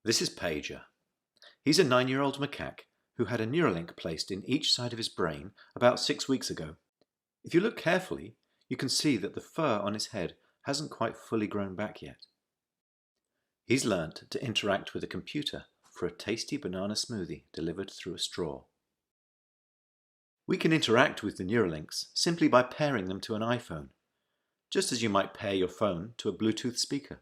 This is Pager. He's a 9-year-old macaque who had a Neuralink placed in each side of his brain about 6 weeks ago. If you look carefully, you can see that the fur on his head hasn't quite fully grown back yet. He's learnt to interact with a computer for a tasty banana smoothie delivered through a straw. We can interact with the Neuralinks simply by pairing them to an iPhone, just as you might pair your phone to a Bluetooth speaker.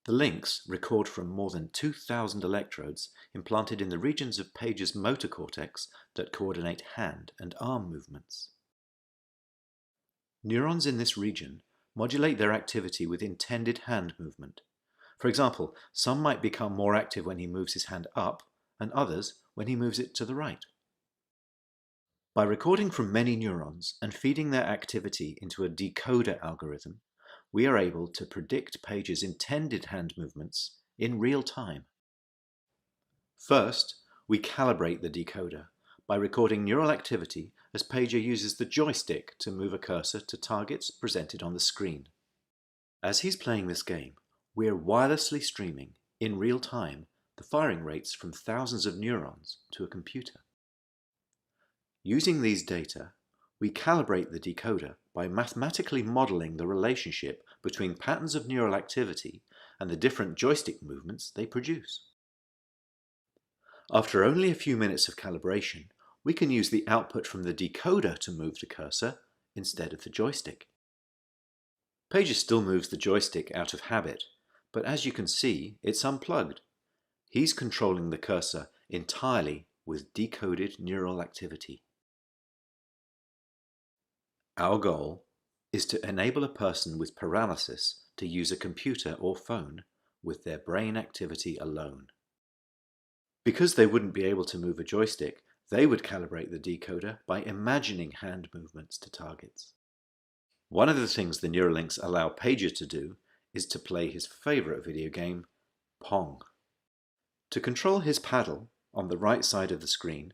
The links record from more than 2,000 electrodes implanted in the regions of Pager's motor cortex that coordinate hand and arm movements. Neurons in this region modulate their activity with intended hand movement. For example, some might become more active when he moves his hand up, and others when he moves it to the right. By recording from many neurons and feeding their activity into a decoder algorithm, we are able to predict Pager's intended hand movements in real time. First, we calibrate the decoder by recording neural activity as Pager uses the joystick to move a cursor to targets presented on the screen. As he's playing this game, we're wirelessly streaming, in real time, the firing rates from thousands of neurons to a computer. Using these data, we calibrate the decoder by mathematically modeling the relationship between patterns of neural activity and the different joystick movements they produce. After only a few minutes of calibration, we can use the output from the decoder to move the cursor instead of the joystick. Pager still moves the joystick out of habit, but as you can see, it's unplugged. He's controlling the cursor entirely with decoded neural activity. Our goal is to enable a person with paralysis to use a computer or phone with their brain activity alone. Because they wouldn't be able to move a joystick, they would calibrate the decoder by imagining hand movements to targets. One of the things the Neuralinks allow Pager to do is to play his favourite video game, Pong. To control his paddle on the right side of the screen,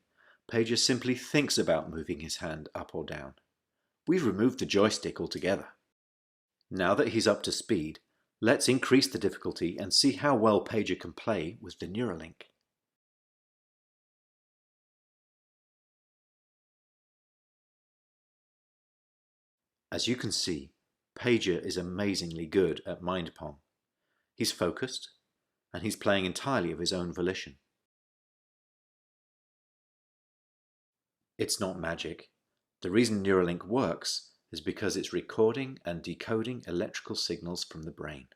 Pager simply thinks about moving his hand up or down. We've removed the joystick altogether. Now that he's up to speed, let's increase the difficulty and see how well Pager can play with the Neuralink. As you can see, Pager is amazingly good at mind Pong. He's focused, and he's playing entirely of his own volition. It's not magic. The reason Neuralink works is because it's recording and decoding electrical signals from the brain.